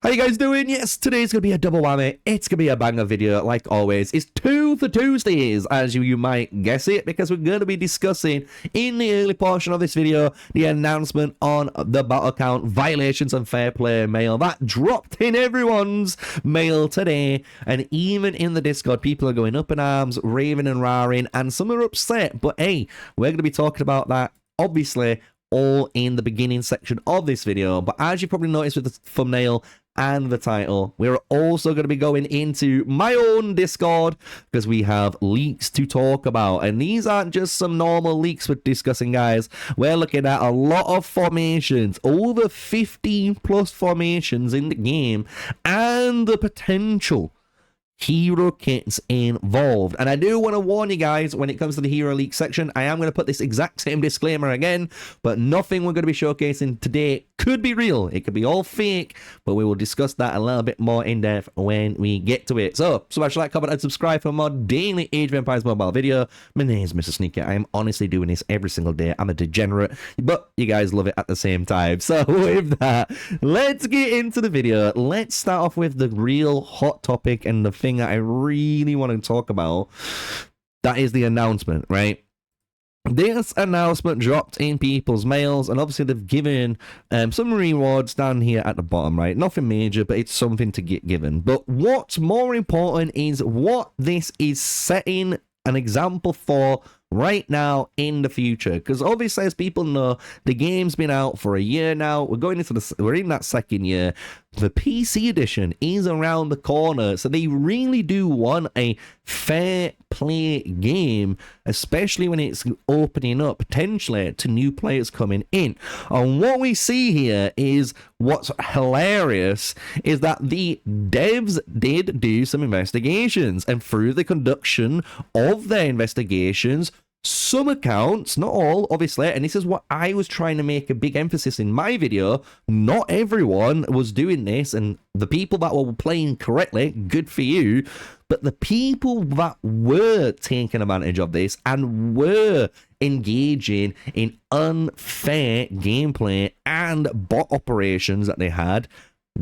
How you guys doing? Yes, today's gonna be a double whammy. It's gonna be a banger video, like always. It's Tuesdays, as you might guess it, because we're gonna be discussing in the early portion of this video the announcement on the battle count violations and fair play mail that dropped in everyone's mail today, and even in the Discord, people are going up in arms, raving and roaring, and some are upset. But hey, we're gonna be talking about that, obviously, all in the beginning section of this video. But as you probably noticed with the thumbnail and the title, we're also going to be going into my own Discord because we have leaks to talk about, and these aren't just some normal leaks we're discussing, guys. We're looking at a lot of formations, over 15 plus formations in the game, and the potential hero kits involved. And I do want to warn you guys, when it comes to the hero leak section, I am going to put this exact same disclaimer again, but nothing we're going to be showcasing today could be real. It could be all fake, but we will discuss that a little bit more in depth when we get to it. So smash like, comment, and subscribe for more daily Age of Empires mobile video. My name is MrSneakyy. I am honestly doing this every single day. I'm a degenerate, but you guys love it at the same time. So with that, let's get into the video. Let's start off with the real hot topic and the thing that I really want to talk about. That is the announcement, right? This announcement dropped in people's mails, and obviously they've given some rewards down here at the bottom, right? Nothing major, but it's something to get given. But what's more important is what this is setting an example for right now in the future, because obviously, as people know, the game's been out for a year now. We're in that second year. The PC edition is around the corner, so they really do want a fair play game, especially when it's opening up potentially to new players coming in. And what we see here is, what's hilarious is that the devs did do some investigations, and through the conduction of their investigations, some accounts, not all, obviously, and this is what I was trying to make a big emphasis in my video, not everyone was doing this, and the people that were playing correctly, good for you, but the people that were taking advantage of this and were engaging in unfair gameplay and bot operations that they had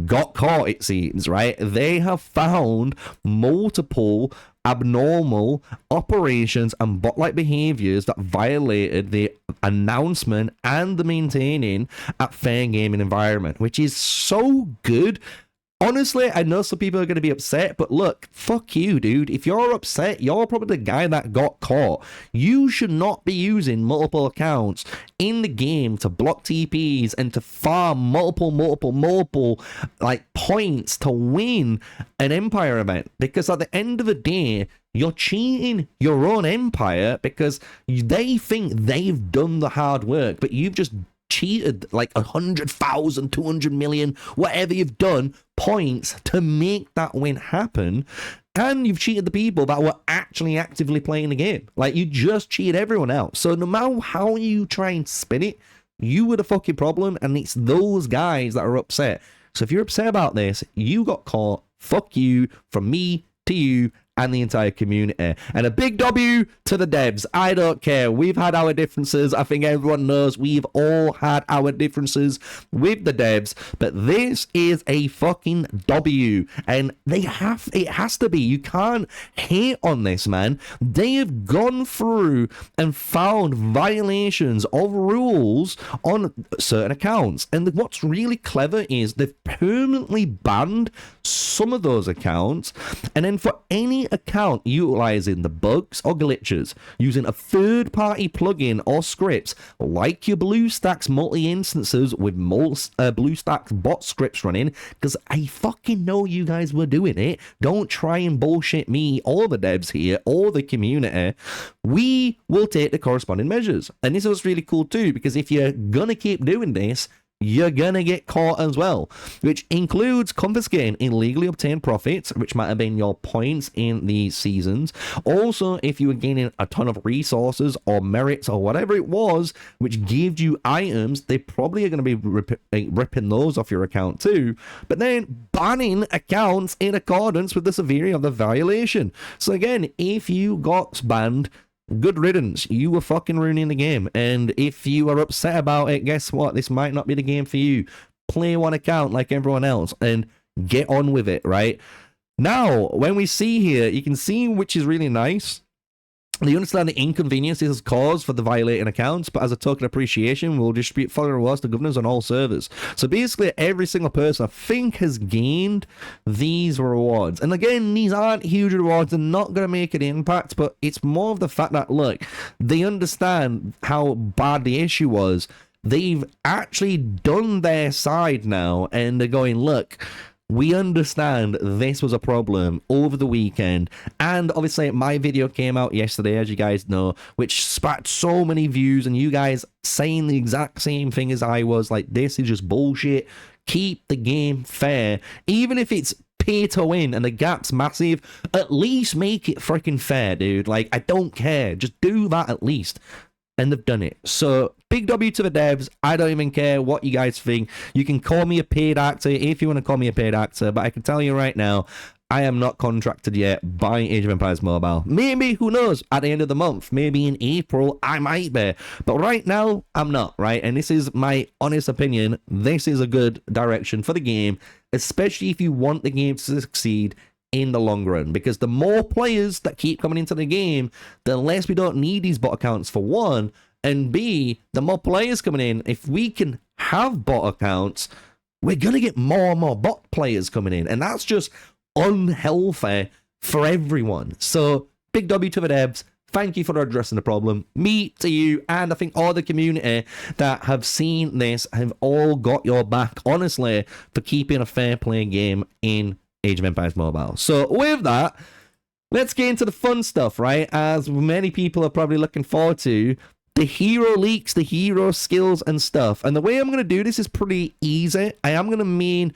got caught, it seems, right? They have found multiple abnormal operations and bot-like behaviors that violated the announcement and the maintaining at fair gaming environment, which is so good. Honestly, I know some people are going to be upset, but look, fuck you, dude. If you're upset, you're probably the guy that got caught. You should not be using multiple accounts in the game to block TPs and to farm multiple like points to win an Empire event, because at the end of the day, you're cheating your own Empire because they think they've done the hard work, but you've just cheated like 100,000, 200 million, whatever you've done, points to make that win happen. And you've cheated the people that were actually actively playing the game. Like, you just cheated everyone else. So no matter how you try and spin it, you were the fucking problem, and it's those guys that are upset. So if you're upset about this, you got caught. Fuck you, from me to you and the entire community. And a big W to the devs. I don't care. We've had our differences. I think everyone knows we've all had our differences with the devs, but this is a fucking W, and it has to be. You can't hate on this, man. They have gone through and found violations of rules on certain accounts, and what's really clever is they've permanently banned some of those accounts, and then for any account utilizing the bugs or glitches using a third-party plugin or scripts like your BlueStacks multi-instances with BlueStacks bot scripts running, because I fucking know you guys were doing it. Don't try and bullshit me or the devs here or the community. We will take the corresponding measures. And this was really cool too, because if you're gonna keep doing this, you're gonna get caught as well, which includes confiscating illegally obtained profits, which might have been your points in these seasons. Also, if you were gaining a ton of resources or merits or whatever it was, which gave you items, they probably are going to be ripping those off your account too. But then banning accounts in accordance with the severity of the violation. So again, if you got banned, good riddance. You were fucking ruining the game. And if you are upset about it, guess what? This might not be the game for you. Play one account like everyone else. And get on with it, right? Now, when we see here, you can see, which is really nice, they understand the inconvenience this has caused for the violating accounts, but as a token of appreciation, we'll distribute following rewards to governors on all servers. So basically, every single person, I think, has gained these rewards. And again, these aren't huge rewards. They're not going to make an impact, but it's more of the fact that, look, they understand how bad the issue was. They've actually done their side now, and they're going, look, we understand this was a problem over the weekend, and obviously my video came out yesterday, as you guys know, which sparked so many views, and you guys saying the exact same thing as I was, like, this is just bullshit. Keep the game fair. Even if it's pay to win and the gap's massive, at least make it freaking fair, dude. Like, I don't care. Just do that at least. And they've done it. So, big W to the devs. I don't even care what you guys think. You can call me a paid actor if you want to call me a paid actor, but I can tell you right now, I am not contracted yet by Age of Empires Mobile. Maybe, who knows, at the end of the month, maybe in April, I might be. But right now, I'm not, right? And this is my honest opinion. This is a good direction for the game, especially if you want the game to succeed in the long run, because the more players that keep coming into the game, the less we don't need these bot accounts, for one, and B, the more players coming in. If we can have bot accounts, we're gonna get more and more bot players coming in, and that's just unhealthy for everyone. So big W to the devs. Thank you for addressing the problem. Me to you, and I think all the community that have seen this have all got your back, honestly, for keeping a fair play game in Age of Empires Mobile. So with that, let's get into the fun stuff, right? As many people are probably looking forward to, the hero leaks, the hero skills and stuff. And the way I'm going to do this is pretty easy. I am going to mean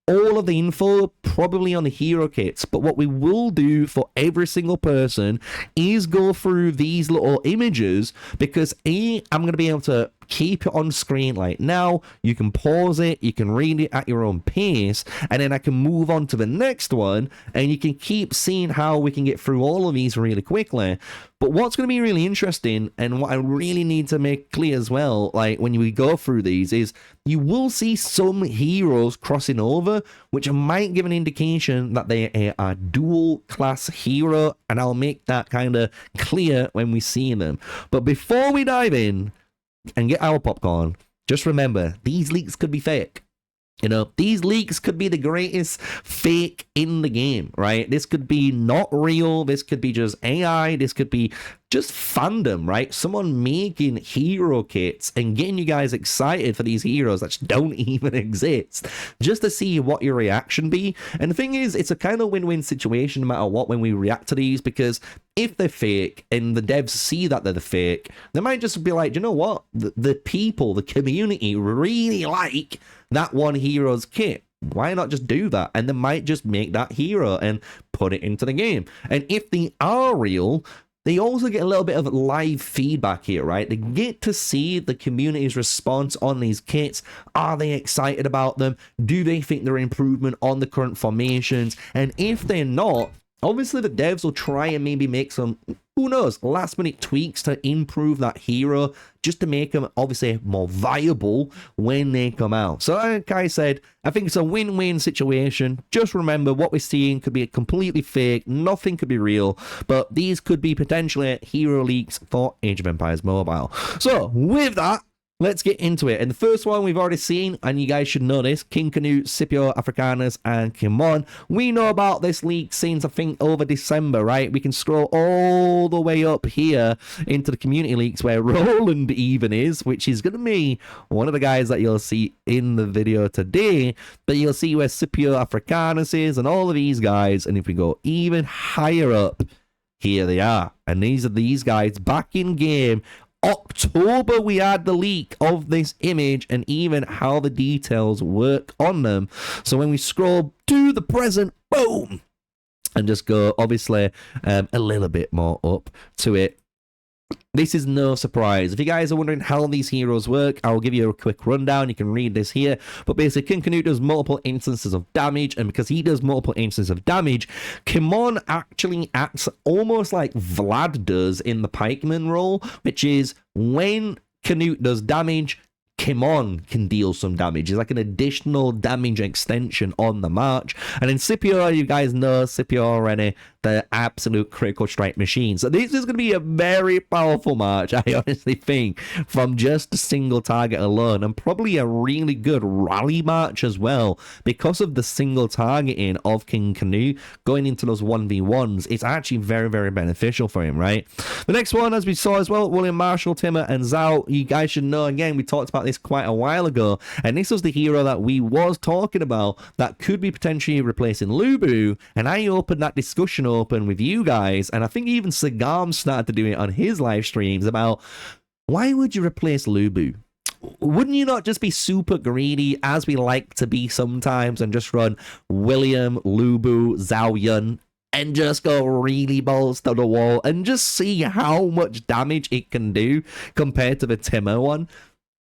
all of the info probably on the hero kits, but what we will do for every single person is go through these little images, because I'm going to be able to keep it on screen like now. You can pause it, you can read it at your own pace, and then I can move on to the next one, and you can keep seeing how we can get through all of these really quickly. But what's going to be really interesting, and what I really need to make clear as well, like when we go through these, is you will see some heroes crossing over, which might give an indication that they are dual class hero, and I'll make that kind of clear when we see them. But before we dive in and get our popcorn, just remember, these leaks could be fake. You know, these leaks could be the greatest fake in the game, right? This could be not real. This could be just AI. This could be just fandom, right? Someone making hero kits and getting you guys excited for these heroes that don't even exist, just to see what your reaction be. And the thing is, it's a kind of win-win situation no matter what when we react to these, because if they're fake and the devs see that they're the fake, they might just be like, you know what? The people, the community really like that one hero's kit. Why not just do that? And they might just make that hero and put it into the game. And if they are real, they also get a little bit of live feedback here, right? They get to see the community's response on these kits. Are they excited about them? Do they think they're an improvement on the current formations? And if they're not, obviously the devs will try and maybe make some, who knows, last minute tweaks to improve that hero, just to make them obviously more viable when they come out. So like I said, I think it's a win-win situation. Just remember, what we're seeing could be completely fake, nothing could be real, but these could be potentially hero leaks for Age of Empires Mobile. So with that, let's get into it. And the first one we've already seen, and you guys should know this, King Canute, Scipio, Africanus, and Cimon. We know about this leak since, I think, over December, right? We can scroll all the way up here into the community leaks where Roland even is, which is going to be one of the guys that you'll see in the video today. But you'll see where Scipio, Africanus is, and all of these guys. And if we go even higher up, here they are. And these are these guys back in game. October we had the leak of this image and even how the details work on them. So when we scroll to the present, boom, and just go obviously a little bit more up to it, this is no surprise. If you guys are wondering how these heroes work, I'll give you a quick rundown. You can read this here. But basically, King Canute does multiple instances of damage, and because he does multiple instances of damage, Cimon actually acts almost like Vlad does in the pikeman role, which is when Canute does damage, Cimon can deal some damage. It's like an additional damage extension on the march. And in Scipio, you guys know Scipio already, the absolute critical strike machine. So this is going to be a very powerful march, I honestly think, from just a single target alone, and probably a really good rally march as well, because of the single targeting of King Canute going into those 1v1s. It's actually very, very beneficial for him, right? The next one, as we saw as well, William Marshall, Timur, and Zhao. You guys should know, again, we talked about this quite a while ago, and this was the hero that we was talking about that could be potentially replacing Lubu, and I opened that discussion open with you guys, and I think even Sagam started to do it on his live streams about why would you replace Lubu? Wouldn't you not just be super greedy, as we like to be sometimes, and just run William, Lubu, Zhao Yun, and just go really balls to the wall and just see how much damage it can do compared to the Timur one?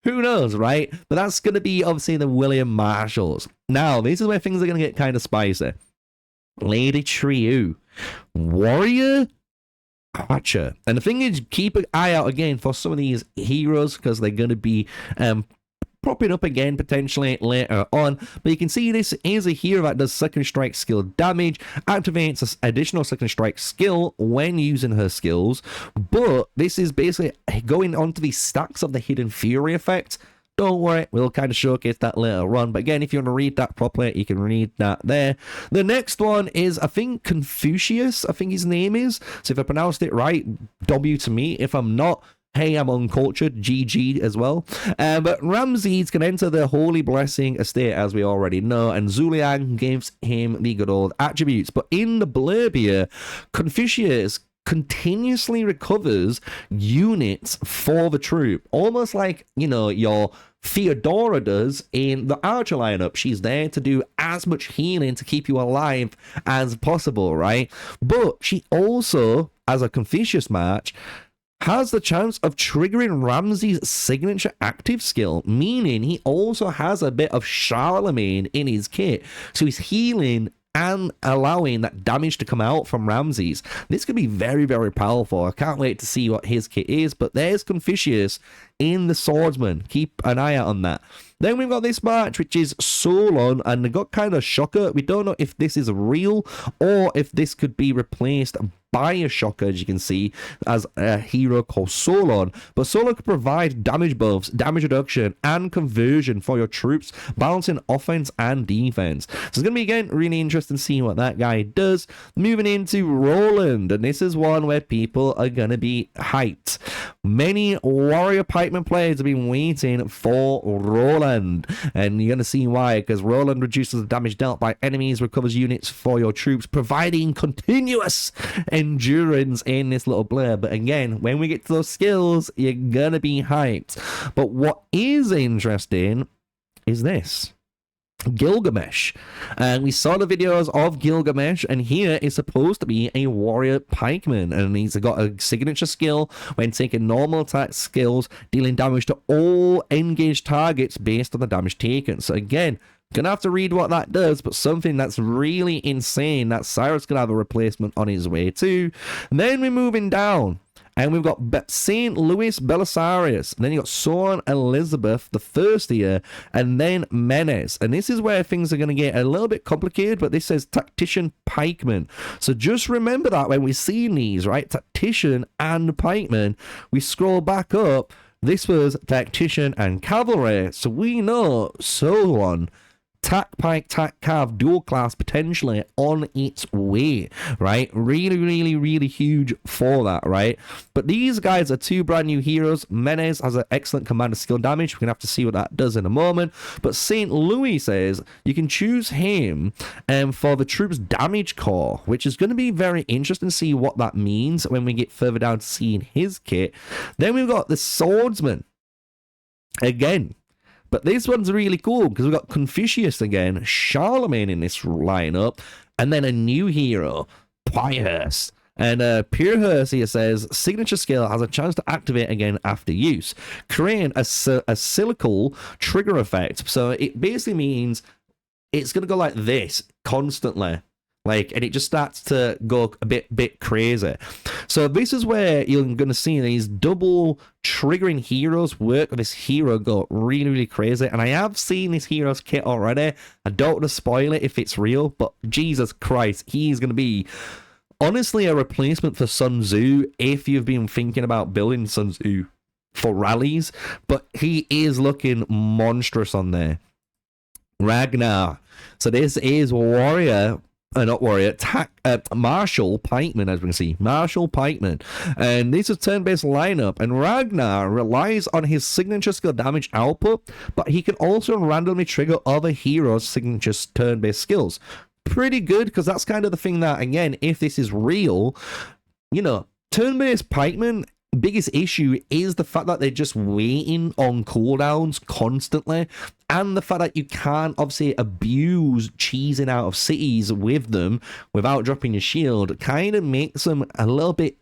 Who knows, right? But that's going to be obviously the William Marshalls. Now, this is where things are going to get kind of spicy. Lady Trieu, warrior, archer. And the thing is, keep an eye out again for some of these heroes, because they're going to be popping up again potentially later on. But you can see this is a hero that does second strike skill damage, activates an additional second strike skill when using her skills, but this is basically going onto the stacks of the hidden fury effect. Don't worry, we'll kind of showcase that later on. But again, if you want to read that properly, you can read that there. The next one is, I think, Confucius, I think his name is. So if I pronounced it right, W to me. If I'm not, hey, I'm uncultured, GG as well. But Ramses can enter the Holy Blessing estate, as we already know, and Zuliang gives him the good old attributes. But in the blurb here, Confucius continuously recovers units for the troop, almost like, you know, your Theodora does in the Archer lineup. She's there to do as much healing to keep you alive as possible, right? But she also, as a Confucius match, has the chance of triggering Ramses' signature active skill, meaning he also has a bit of Charlemagne in his kit. So he's healing and allowing that damage to come out from Ramses. This could be very, very powerful. I can't wait to see what his kit is, but there's Confucius in the Swordsman. Keep an eye out on that. Then we've got this match, which is Solon, and they got kind of shocker. We don't know if this is real or if this could be replaced by a shocker, as you can see, as a hero called Solon. But Solon can provide damage buffs, damage reduction, and conversion for your troops, balancing offense and defense. So it's going to be, again, really interesting seeing what that guy does. Moving into Roland, and this is one where people are going to be hyped. Many warrior pikeman players have been waiting for Roland, and you're going to see why, because Roland reduces the damage dealt by enemies, recovers units for your troops, providing continuous endurance in this little blurb. But again, when we get to those skills, you're gonna be hyped. But what is interesting is this. Gilgamesh, and we saw the videos of Gilgamesh, and here is supposed to be a warrior pikeman, and he's got a signature skill when taking normal attack skills, dealing damage to all engaged targets based on the damage taken. So again, gonna have to read what that does, but something that's really insane that Cyrus could have a replacement on his way too. And then we're moving down, and we've got St. Louis Belisarius, and then you got Solon Elizabeth the first here, and then Menes. And this is where things are going to get a little bit complicated, but this says Tactician Pikeman. So just remember that when we see these, right? Tactician and Pikeman. We scroll back up, this was Tactician and Cavalry. So we know Solon, Tac Pike, Tac Cav, dual class potentially on its way, right? Really, really, really huge for that, right? But these guys are two brand new heroes. Menes has an excellent commander skill damage. We're going to have to see what that does in a moment. But St. Louis says you can choose him for the troops damage core, which is going to be very interesting to see what that means when we get further down to seeing his kit. Then we've got the Swordsman again. But this one's really cool because we've got Confucius again, Charlemagne in this lineup, and then a new hero, Pierhurst. And Pierhurst here says, signature skill has a chance to activate again after use, creating a cyclical trigger effect. So it basically means it's going to go like this constantly. Like, and it just starts to go a bit crazy. So this is where you're going to see these double triggering heroes work. This hero go really crazy, and I have seen this hero's kit already. I don't want to spoil it if it's real, but Jesus Christ, he's going to be honestly a replacement for Sun Tzu if you've been thinking about building Sun Tzu for rallies. But he is looking monstrous on there. Ragnar. So this is warrior. Not warrior, Marshall Pikeman, as we can see. Marshall Pikeman. And this is turn-based lineup. And Ragnar relies on his signature skill damage output, but he can also randomly trigger other heroes' signature turn-based skills. Pretty good, because that's kind of the thing that, again, if this is real, you know, turn-based Pikeman, biggest issue is the fact that they're just waiting on cooldowns constantly, and the fact that you can't obviously abuse cheesing out of cities with them without dropping your shield kind of makes them a little bit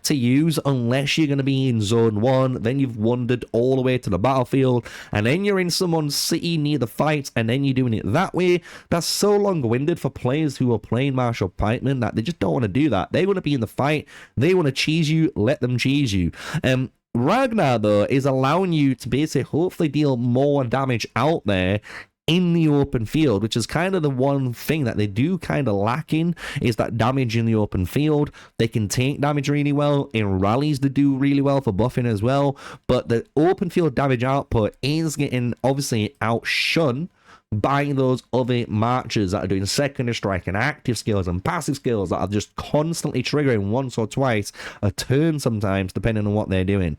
to use unless you're going to be in zone 1, then you've wandered all the way to the battlefield, and then you're in someone's city near the fight, and then you're doing it that way. That's so long-winded for players who are playing Marshall Pikeman that they just don't want to do that. They want to be in the fight, they want to cheese you, let them cheese you. Ragnar, though, is allowing you to basically hopefully deal more damage out there in the open field, which is kind of the one thing that they do kind of lacking, is that damage in the open field. They can take damage really well. In rallies, they do really well for buffing as well, but the open field damage output is getting obviously outshone by those other marchers that are doing secondary strike and active skills and passive skills that are just constantly triggering once or twice a turn sometimes, depending on what they're doing.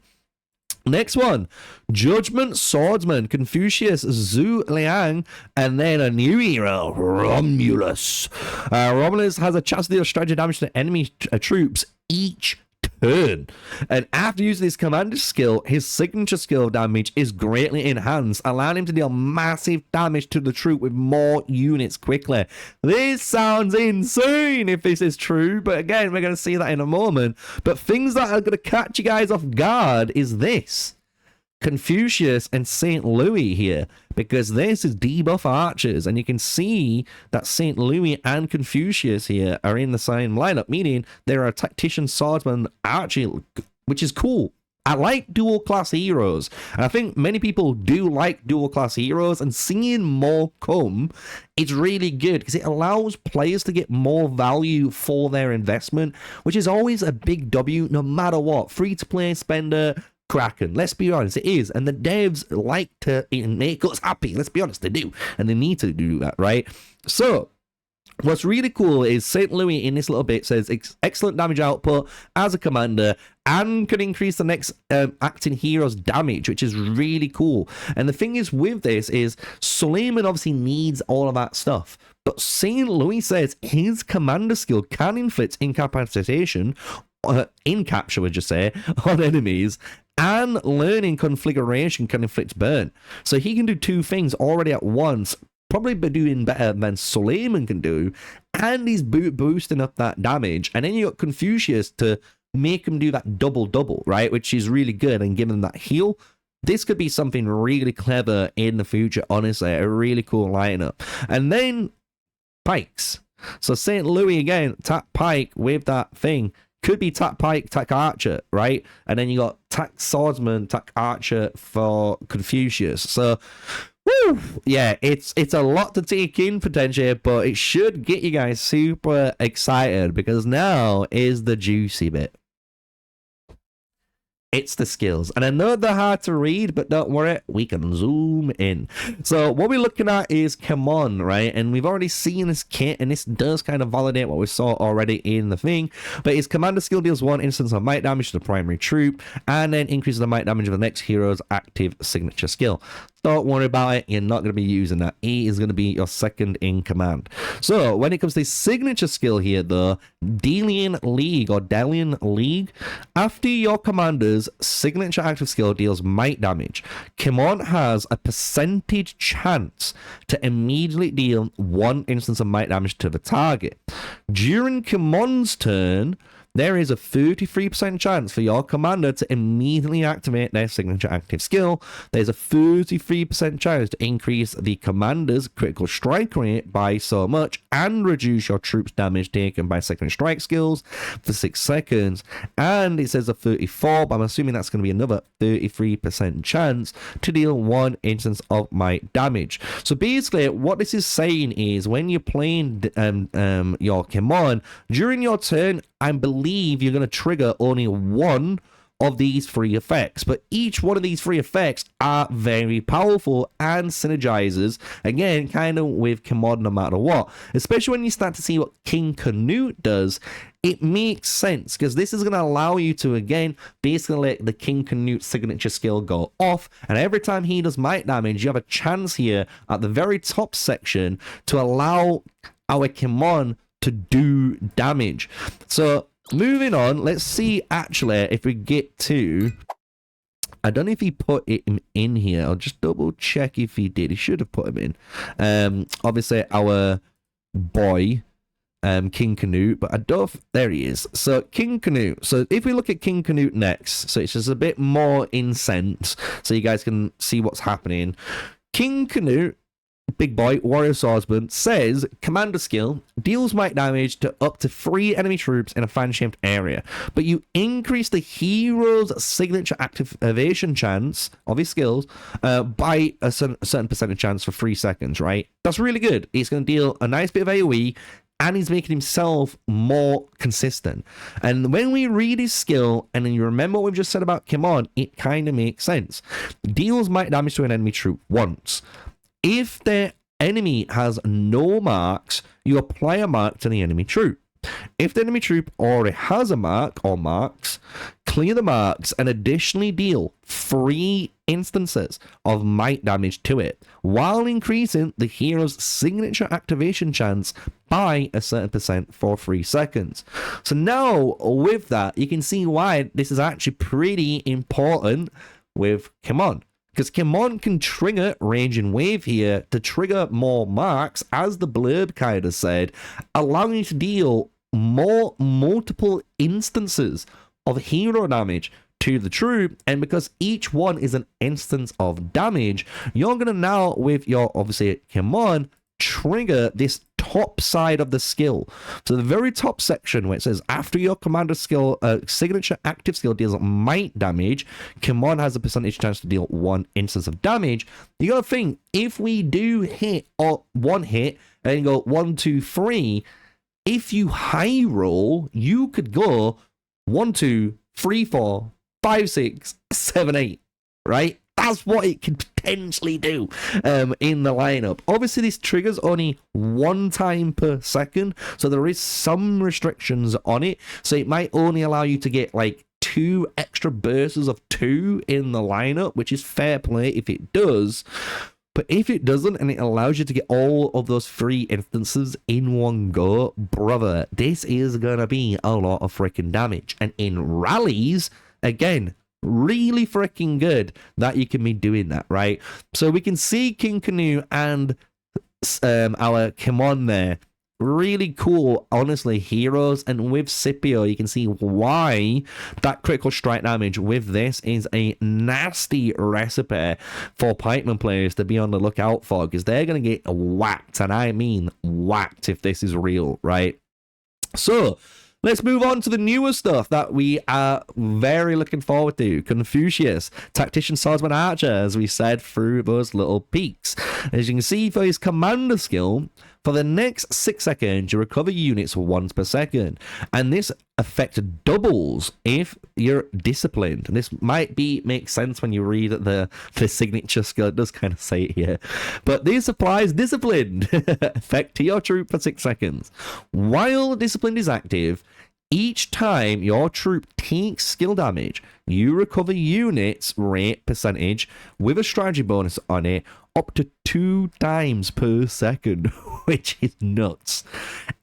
Next one, Judgment Swordsman, Confucius, Zhu Liang, and then a new hero, Romulus. Romulus has a chance to deal strategy damage to enemy troops each turn, and after using his commander skill, his signature skill damage is greatly enhanced, allowing him to deal massive damage to the troop with more units quickly. This sounds insane if this is true, but again, we're going to see that in a moment. But things that are going to catch you guys off guard is this: Confucius and St. Louis here, because this is debuff archers, and you can see that St. Louis and Confucius here are in the same lineup, meaning they're a tactician, swordsman, archer, which is cool. I like dual class heroes, and I think many people do like dual class heroes, and seeing more come is really good because it allows players to get more value for their investment, which is always a big W no matter what. Free to play, spender, Kraken, let's be honest, it is, and the devs like to make us happy. Let's be honest, they do, and they need to do that, right? So what's really cool is St. Louis in this little bit says excellent damage output as a commander and can increase the next acting hero's damage, which is really cool. And the thing is with this is Solon obviously needs all of that stuff, but St. Louis says his commander skill can inflict incapacitation, in capture would just say, on enemies, and learning configuration can inflict burn. So he can do two things already at once, probably be doing better than Solomon can do, and he's boosting up that damage. And then you got Confucius to make him do that double, right? Which is really good, and give him that heal. This could be something really clever in the future, honestly. A really cool lineup. And then Pikes. So St. Louis again, tap Pike with that thing. Could be tack Pike, tack Archer, right? And then you got tack Swordsman, tack Archer for Confucius. So, woo, yeah, it's a lot to take in potentially, but it should get you guys super excited because now is the juicy bit. It's the skills. And I know they're hard to read, but don't worry, we can zoom in. So what we're looking at is Cimon, right? And we've already seen this kit, and this does kind of validate what we saw already in the thing. But his commander skill deals 1 instance of might damage to the primary troop, and then increases the might damage of the next hero's active signature skill. Don't worry about it, you're not going to be using that. He is going to be your second in command. So when it comes to signature skill here though, Delian League, after your commander's signature active skill deals might damage, Cimon has a percentage chance to immediately deal 1 instance of might damage to the target. During Cimon's turn, there is a 33% chance for your commander to immediately activate their signature active skill. There's a 33% chance to increase the commander's critical strike rate by so much and reduce your troops' damage taken by second strike skills for 6 seconds. And it says a 34, but I'm assuming that's going to be another 33% chance to deal 1 instance of might damage. So basically, what this is saying is when you're playing your Cimon, during your turn, I believe you're going to trigger only 1 of these 3 effects, but each one of these 3 effects are very powerful and synergizes, again, kind of with Cimon no matter what. Especially when you start to see what King Canute does, it makes sense, because this is going to allow you to, again, basically let the King Canute signature skill go off, and every time he does might damage, you have a chance here at the very top section to allow our Cimon to do damage. So moving on, let's see actually if we get to, I don't know if he put it in here. I'll just double check if he did. He should have put him in. Obviously our boy King Canute, but I don't, there he is. So King Canute, so if we look at King Canute next, so it's just a bit more incense so you guys can see what's happening. King Canute, big boy, warrior swordsman, says commander skill deals might damage to up to 3 enemy troops in a fan-shaped area, but you increase the hero's signature activation chance of his skills by a certain percentage chance for 3 seconds, right? That's really good. He's going to deal a nice bit of AoE, and he's making himself more consistent. And when we read his skill, and then you remember what we've just said about Cimon, it kind of makes sense. Deals might damage to an enemy troop once. If the enemy has no marks, you apply a mark to the enemy troop. If the enemy troop already has a mark or marks, clear the marks and additionally deal 3 instances of might damage to it, while increasing the hero's signature activation chance by a certain percent for 3 seconds. So now, with that, you can see why this is actually pretty important with Cimon. Because Cimon can trigger range and wave here to trigger more marks, as the blurb kind of said, allowing you to deal more multiple instances of hero damage to the troop. And because each one is an instance of damage, you're going to now, with your, obviously, Cimon, trigger this top side of the skill. So the very top section where it says after your commander skill signature active skill deals might damage, Cimon has a percentage chance to deal 1 instance of damage. You gotta think, if we do hit or 1 hit and go 1 2 3, if you high roll, you could go 1 2 3 4 5 6 7 8, right? That's what it could potentially do in the lineup. Obviously, this triggers only 1 time per second, so there is some restrictions on it. So it might only allow you to get like 2 extra bursts of 2 in the lineup, which is fair play if it does. But if it doesn't, and it allows you to get all of those 3 instances in one go, brother, this is gonna be a lot of freaking damage. And in rallies, again, really freaking good that you can be doing that, right? So we can see King Canute and our Cimon there. Really cool, honestly, heroes. And with Scipio, you can see why that critical strike damage with this is a nasty recipe for pikeman players to be on the lookout for, because they're going to get whacked, and I mean whacked if this is real, right? So let's move on to the newer stuff that we are very looking forward to. Confucius, tactician, swordsman, archer, as we said through those little peaks. As you can see, for his commander skill, for the next 6 seconds, you recover units once per second. And this effect doubles if you're disciplined. This might make sense when you read the signature skill. It does kind of say it here. But this applies disciplined effect to your troop for 6 seconds. While disciplined is active, each time your troop takes skill damage, you recover units rate percentage with a strategy bonus on it up to 2 times per second, which is nuts.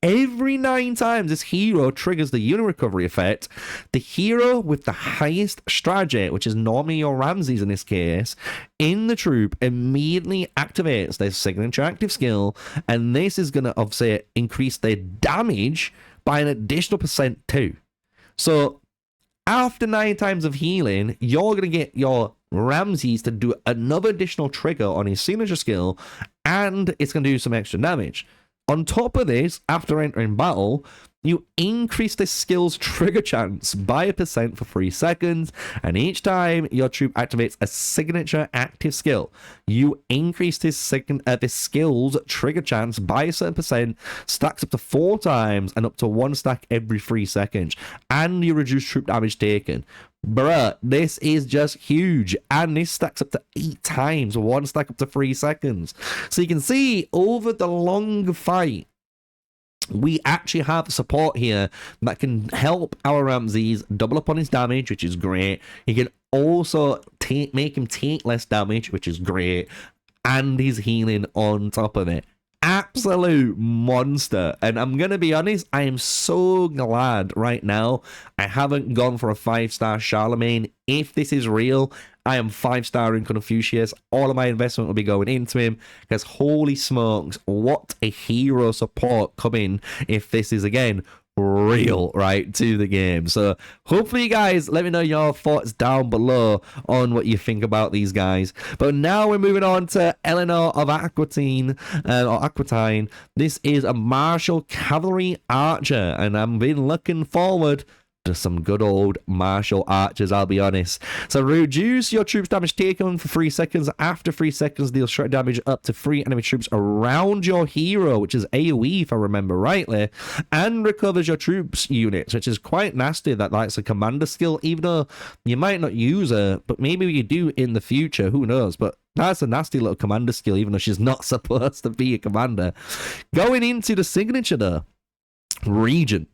Every 9 times this hero triggers the unit recovery effect, the hero with the highest strategy, which is normally your Ramses in this case, in the troop immediately activates their signature active skill, and this is going to obviously increase their damage by an additional percent too. So after 9 times of healing, you're going to get your Ramses to do another additional trigger on his signature skill, and it's going to do some extra damage. On top of this, after entering battle, you increase this skill's trigger chance by 1% for 3 seconds, and each time your troop activates a signature active skill, you increase this skill's trigger chance by a certain percent, stacks up to 4 times, and up to 1 stack every 3 seconds, and you reduce troop damage taken. Bruh, this is just huge, and this stacks up to 8 times, 1 stack up to 3 seconds. So you can see, over the long fight, we actually have support here that can help our Ramses double up on his damage, which is great. He can also make him take less damage, which is great, and he's healing on top of it. Absolute monster. And I'm gonna be honest, I am so glad right now I haven't gone for a 5-star Charlemagne. If this is real, I am 5-star in Confucius. All of my investment will be going into him, because holy smokes, what a hero support coming if this is again real, right, to the game. So hopefully you guys let me know your thoughts down below on what you think about these guys. But now we're moving on to Eleanor of Aquitaine, or Aquitaine. This is a martial cavalry archer, and I've been looking forward to some good old martial archers, I'll be honest. So reduce your troops damage taken for 3 seconds. After 3 seconds, deal straight damage up to 3 enemy troops around your hero, which is AOE if I remember rightly, and recovers your troops units, which is quite nasty. That's a commander skill, even though you might not use her, but maybe you do in the future, who knows. But that's a nasty little commander skill, even though she's not supposed to be a commander. Going into the signature though, Regent.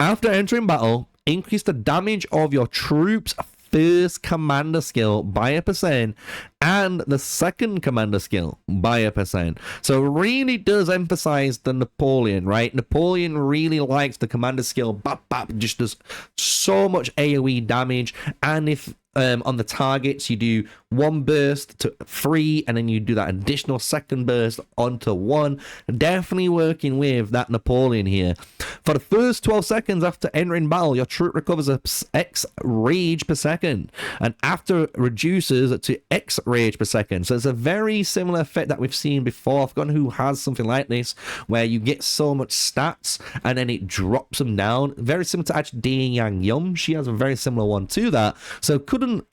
After entering battle, increase the damage of your troops' first commander skill by 1%, and the second commander skill by 1%. So it really does emphasize the Napoleon, right? Napoleon really likes the commander skill. Bap, bap, just does so much AoE damage. And if on the targets you do 1 burst to 3, and then you do that additional second burst onto 1, definitely working with that Napoleon here. For the first 12 seconds after entering battle, your troop recovers a X rage per second, and after reduces to X rage per second. So it's a very similar effect that we've seen before. I've forgotten who has something like this, where you get so much stats and then it drops them down. Very similar to actually Ding Yang Yum. She has a very similar one to that. So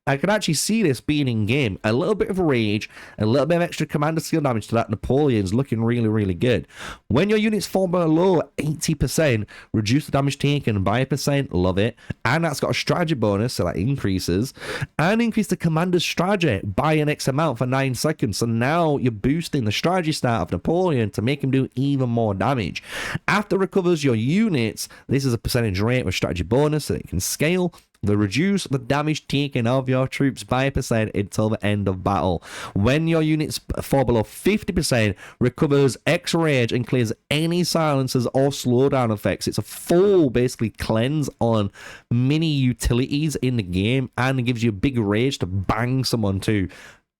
I could actually see this being in game. A little bit of rage, a little bit of extra commander skill damage to that Napoleon's looking really, really good. When your units fall below 80%, reduce the damage taken by 1%, love it. And that's got a strategy bonus, so that increases. And increase the commander's strategy by an X amount for 9 seconds. So now you're boosting the strategy stat of Napoleon to make him do even more damage. After recovers your units, this is a percentage rate with strategy bonus, so it can scale. They reduce the damage taken of your troops by 1% until the end of battle. When your units fall below 50%, recovers X rage and clears any silencers or slowdown effects. It's a full, basically, cleanse on mini utilities in the game, and it gives you a big rage to bang someone too.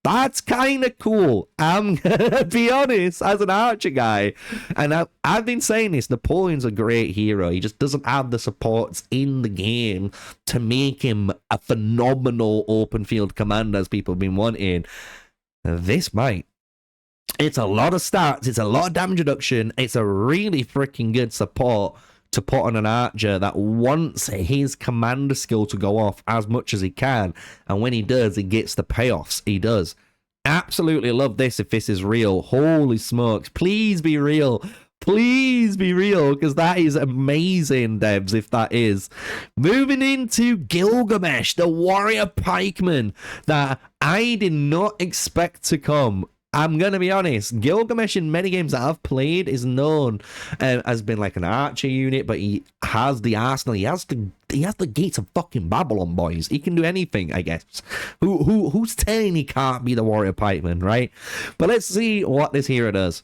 That's kind of cool. I'm gonna be honest, as an archer guy, and I've been saying this, Napoleon's a great hero. He just doesn't have the supports in the game to make him a phenomenal open field commander as people have been wanting. This might. It's a lot of stats, it's a lot of damage reduction, it's a really freaking good support to put on an archer that wants his commander skill to go off as much as he can, and when he does, he gets the payoffs. He does. Absolutely love this if this is real. Holy smokes, please be real. Please be real, because that is amazing, devs, if that is. Moving into Gilgamesh, the warrior pikeman that I did not expect to come. I'm going to be honest, Gilgamesh in many games that I've played is known as being like an archer unit, but he has the arsenal. He has the gates of fucking Babylon, boys. He can do anything, I guess. Who's saying he can't be the warrior pikeman, right? But let's see what this hero does.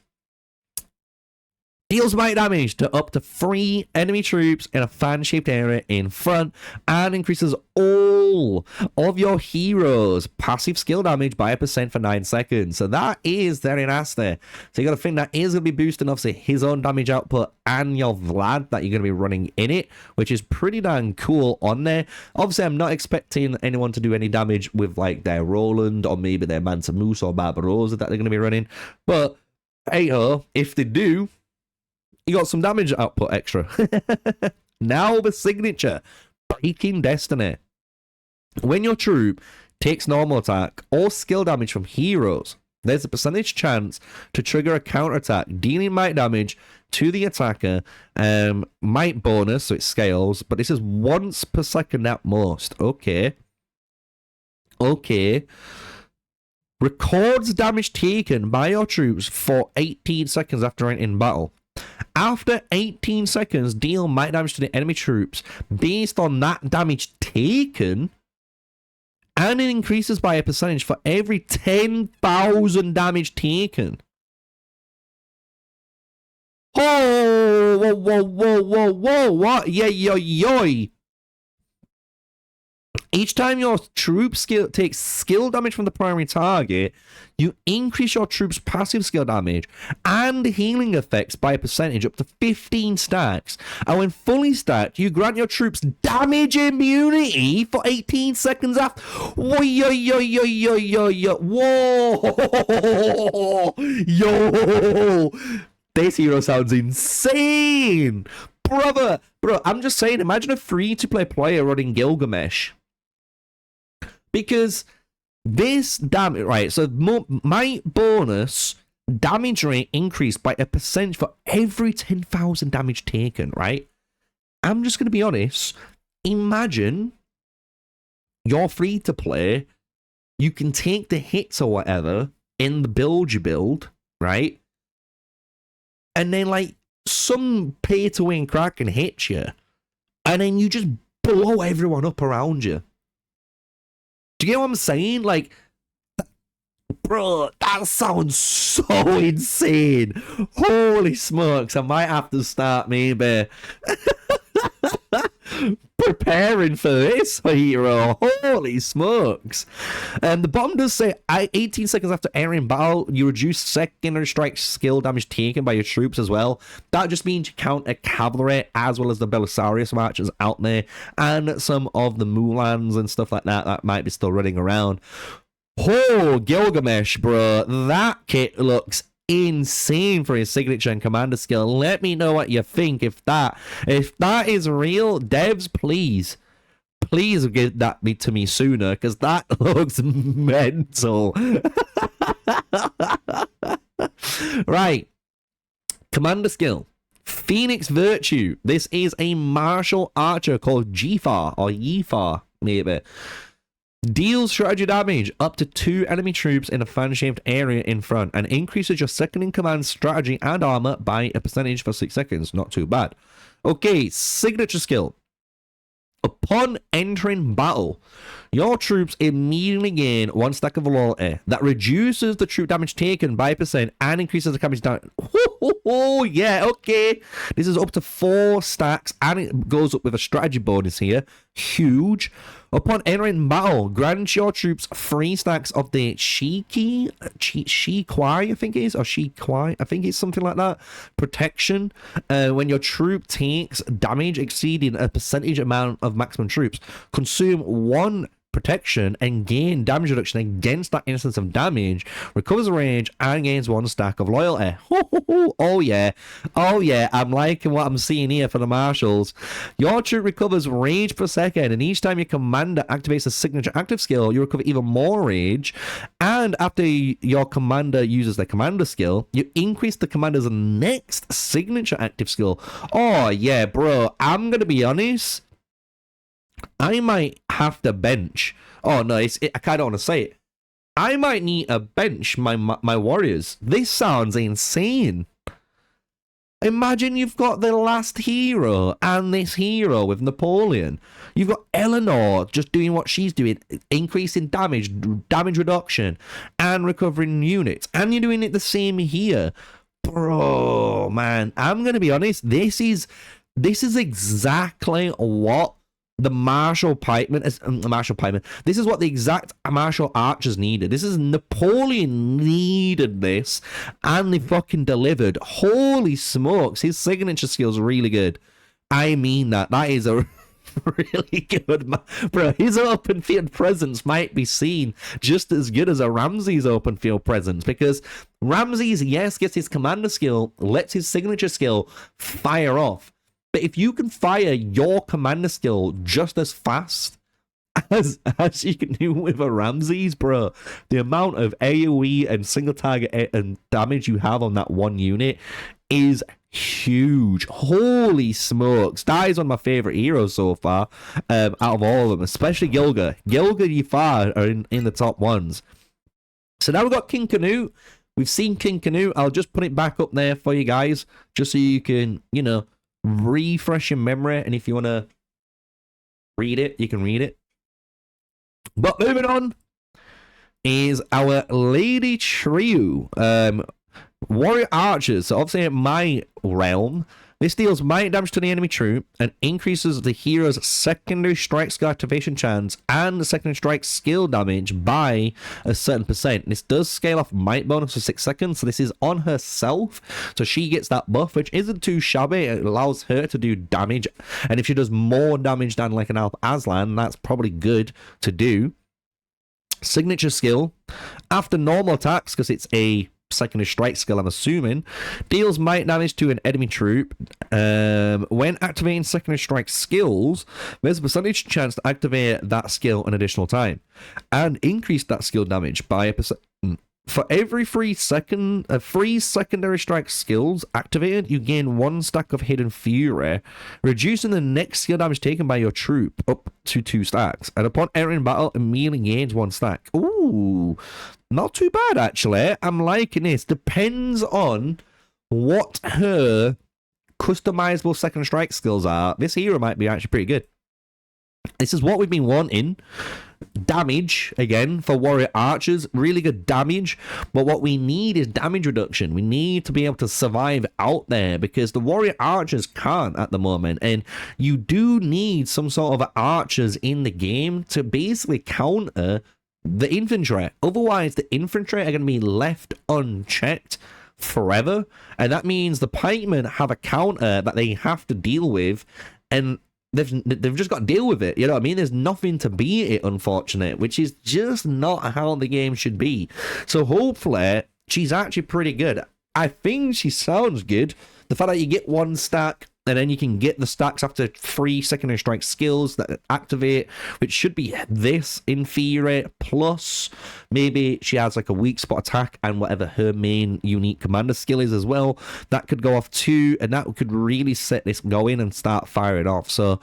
Deals might damage to up to 3 enemy troops in a fan-shaped area in front, and increases all of your heroes' passive skill damage by 1% for 9 seconds. So that is very nasty. So you got to think that is going to be boosting obviously his own damage output and your Vlad that you're going to be running in it, which is pretty damn cool on there. Obviously, I'm not expecting anyone to do any damage with like their Roland or maybe their Mansa Moose or Barbarossa that they're going to be running. But hey ho, if they do, you got some damage output extra. Now the signature, Breaking Destiny. When your troop takes normal attack or skill damage from heroes, there's a percentage chance to trigger a counterattack, dealing might damage to the attacker. Might bonus, so it scales, but this is once per second at most. Okay. Records damage taken by your troops for 18 seconds after entering battle. After 18 seconds, deal might damage to the enemy troops based on that damage taken, and it increases by a percentage for every 10,000 damage taken. Oh, whoa, what? Yeah. Each time your troop skill takes skill damage from the primary target, you increase your troop's passive skill damage and healing effects by a percentage up to 15 stacks. And when fully stacked, you grant your troops damage immunity for 18 seconds after. Whoa, yo. This hero sounds insane. Bro, I'm just saying, imagine a free-to-play player running Gilgamesh. Because this damage, right, so my bonus damage rate increased by a percentage for every 10,000 damage taken, right? I'm just going to be honest. Imagine you're free to play. You can take the hits or whatever in the build you build, right? And then, like, some pay-to-win crack can hit you. And then you just blow everyone up around you. Do you get what I'm saying? Like, bro, that sounds so insane. Holy smokes, I might have to start maybe preparing for this hero. Holy smokes. And the bottom does say 18 seconds after entering battle, you reduce secondary strike skill damage taken by your troops as well. That just means you count a cavalry as well as the Belisarius marchers out there and some of the Mulans and stuff like that that might be still running around. Oh, Gilgamesh, bro. That kit looks insane for his signature and commander skill. Let me know what you think. If that is real, devs, please give that to me sooner, because that looks mental. Right, commander skill, Phoenix Virtue. This is a martial archer called Jifar or Yifar maybe. Deals strategy damage up to 2 enemy troops in a fan-shaped area in front, and increases your second-in-command strategy and armor by a percentage for 6 seconds. Not too bad. Okay, signature skill. Upon entering battle, your troops immediately gain 1 stack of loyalty that reduces the troop damage taken by 1% and increases the damage down. Oh, yeah, okay. This is up to 4 stacks, and it goes up with a strategy bonus here. Huge. Upon entering battle, grant your troops 3 stacks of the Sneakyy, I think it is, or Sneakyy, I think it's something like that, protection. When your troop takes damage exceeding a percentage amount of maximum troops, consume 1 protection and gain damage reduction against that instance of damage, recovers range, and gains 1 stack of loyalty. Oh yeah, I'm liking what I'm seeing here for the marshals. Your troop recovers rage per second, and each time your commander activates a signature active skill, you recover even more rage. And after your commander uses their commander skill, you increase the commander's next signature active skill. Oh yeah, bro, I'm gonna be honest, I might have to bench. Oh no, I kind of want to say it. I might need to bench my warriors. This sounds insane. Imagine you've got the last hero and this hero with Napoleon. You've got Eleanor just doing what she's doing, increasing damage reduction, and recovering units. And you're doing it the same here. Bro, man, I'm gonna be honest. This is exactly what the martial pikemen is. This is what the exact martial archers needed. This is Napoleon needed this, and they fucking delivered. Holy smokes, his signature skill's really good. I mean that. That is a really good, bro. His open field presence might be seen just as good as a Ramsey's open field presence, because Ramsey's, yes, gets his commander skill, lets his signature skill fire off. But if you can fire your commander skill just as fast as you can do with a Ramsey's, bro, the amount of AOE and single target and damage you have on that one unit is huge. Holy smokes. That is one of my favorite heroes so far, out of all of them, especially Gilga. Gilga and Yfar are in the top ones. So now we've got King Canute. We've seen King Canute. I'll just put it back up there for you guys, just so you can, you know, refresh your memory. And if you want to read it, you can read it. But moving on is our Lady Trieu. Warrior archers. So obviously in my realm, this deals might damage to the enemy troop and increases the hero's secondary strike skill activation chance and the secondary strike skill damage by a certain percent. This does scale off might bonus for 6 seconds, so this is on herself, so she gets that buff, which isn't too shabby. It allows her to do damage, and if she does more damage than like an Alp Aslan, that's probably good to do. Signature skill, after normal attacks, because it's a secondary strike skill, I'm assuming, deals might damage to an enemy troop. When activating secondary strike skills, there's a percentage chance to activate that skill an additional time and increase that skill damage by a percent. For every 3 secondary strike skills activated, you gain 1 stack of Hidden Fury, reducing the next skill damage taken by your troop up to 2 stacks. And upon entering battle, immediately gains 1 stack. Ooh, not too bad, actually. I'm liking this. Depends on what her customizable second strike skills are. This hero might be actually pretty good. This is what we've been wanting. Damage, again, for warrior archers, really good damage, but what we need is damage reduction. We need to be able to survive out there, because the warrior archers can't at the moment, and you do need some sort of archers in the game to basically counter the infantry. Otherwise, the infantry are going to be left unchecked forever, and that means the pikemen have a counter that they have to deal with, and they've just got to deal with it, you know what I mean? There's nothing to beat it, unfortunate, which is just not how the game should be. So hopefully, she's actually pretty good. I think she sounds good. The fact that you get 1 stack, and then you can get the stacks after 3 secondary strike skills that activate, which should be this in theory, plus maybe she has like a weak spot attack and whatever her main unique commander skill is as well. That could go off too, and that could really set this going and start firing off. So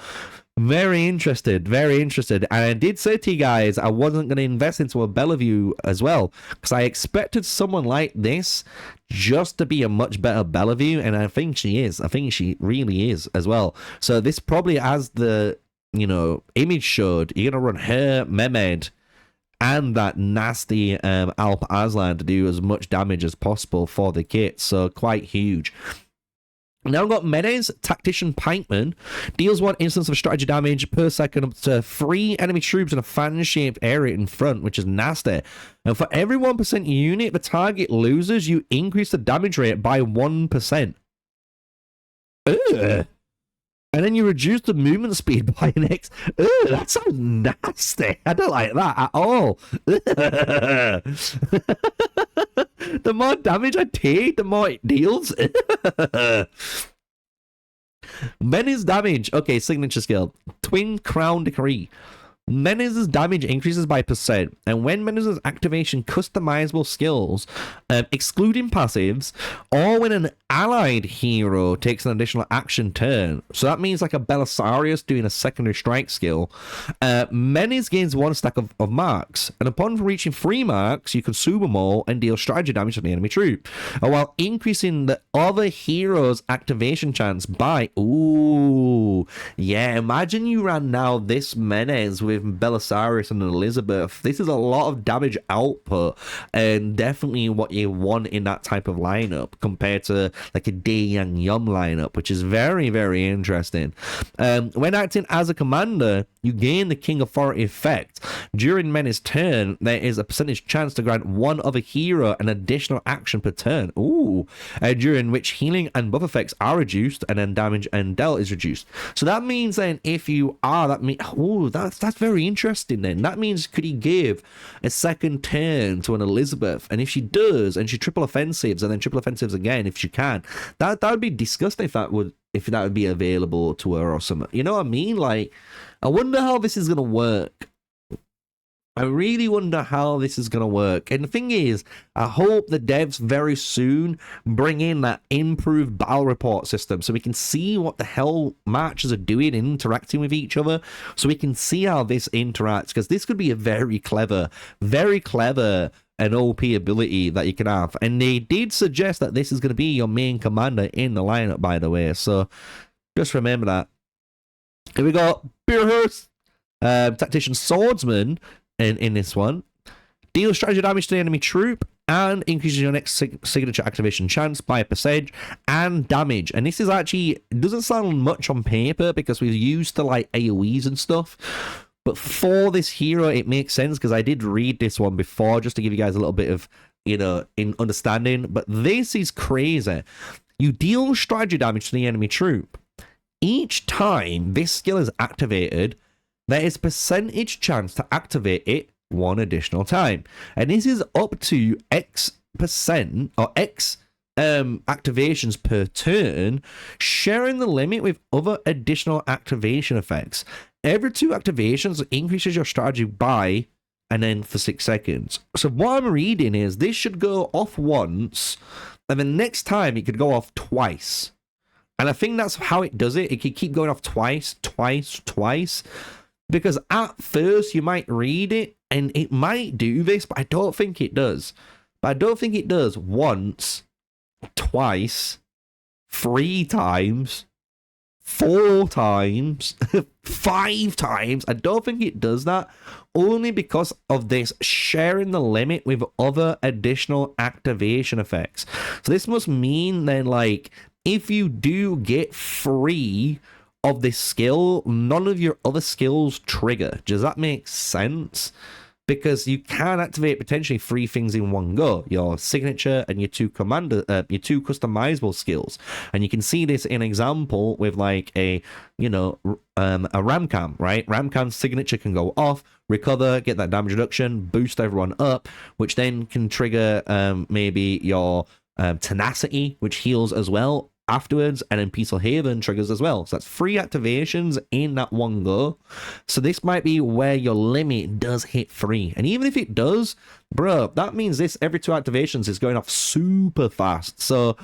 very interested, very interested. And I did say to you guys, I wasn't going to invest into a Bellevue as well, because I expected someone like this just to be a much better Bellevue, and I think she is. I think she really is as well. So this probably, as the, you know, image showed, you're going to run her, Mehmed, and that nasty Alp Aslan to do as much damage as possible for the kit. So quite huge. Now we've got Menes, Tactician Pikeman, deals 1 instance of strategy damage per second up to 3 enemy troops in a fan-shaped area in front, which is nasty. And for every 1% unit the target loses, you increase the damage rate by 1%. Ugh. And then you reduce the movement speed by an X. Ugh, that sounds nasty. I don't like that at all. The more damage I take, the more it deals. Menace damage. Okay, signature skill. Twin Crown Decree. Menace's damage increases by percent, and when Menace's activation customizable skills, excluding passives, or when an allied hero takes an additional action turn, so that means like a Belisarius doing a secondary strike skill, Menace gains 1 stack of marks, and upon reaching 3 marks, you consume them all and deal strategy damage to the enemy troop, while increasing the other hero's activation chance by, ooh, yeah, imagine you ran now this Menace with with Belisarius and Elizabeth, this is a lot of damage output and definitely what you want in that type of lineup compared to like a Day Yang Yum lineup, which is very, very interesting. When acting as a commander, you gain the King Authority effect. During Mena's turn, there is a percentage chance to grant one other hero an additional action per turn. Ooh. During which healing and buff effects are reduced, and then damage and dealt is reduced. So that means then if you are, that's very interesting then. That means could he give a second turn to an Elizabeth? And if she does, and she triple offensives and then triple offensives again, if she can, that would be disgusting if that would be available to her or something. You know what I mean? Like, I wonder how this is going to work. I really wonder how this is going to work. And the thing is, I hope the devs very soon bring in that improved battle report system so we can see what the hell matches are doing and interacting with each other, so we can see how this interacts, because this could be a very clever and OP ability that you can have. And they did suggest that this is going to be your main commander in the lineup, by the way, so just remember that. Here we go. Beerhurst, Tactician Swordsman. In this one, deal strategy damage to the enemy troop and increases your next signature activation chance by a percentage and damage. And this is actually, it doesn't sound much on paper because we're used to like AOEs and stuff, but for this hero it makes sense because I did read this one before just to give you guys a little bit of, you know, in understanding. But this is crazy. You deal strategy damage to the enemy troop. Each time this skill is activated, there is a percentage chance to activate it one additional time. And this is up to X% or X activations per turn, sharing the limit with other additional activation effects. Every 2 activations increases your strategy by, and then for 6 seconds. So what I'm reading is this should go off once, and the next time it could go off twice. And I think that's how it does it. It could keep going off twice. Because at first you might read it and it might do this, but I don't think it does. But I don't think it does once, twice, 3 times, 4 times, 5 times. I don't think it does that, only because of this sharing the limit with other additional activation effects. So this must mean then, like, if you do get free of this skill, none of your other skills trigger. Does that make sense? Because you can activate potentially 3 things in one go: your signature and your 2 customizable skills. And you can see this in example with like a Ramcam, right? Ramcam's signature can go off, recover, get that damage reduction, boost everyone up, which then can trigger maybe your tenacity, which heals as well afterwards, and then Peaceful Haven triggers as well. So that's 3 activations in that one go. So this might be where your limit does hit 3. And even if it does, bro, that means this every 2 activations is going off super fast. So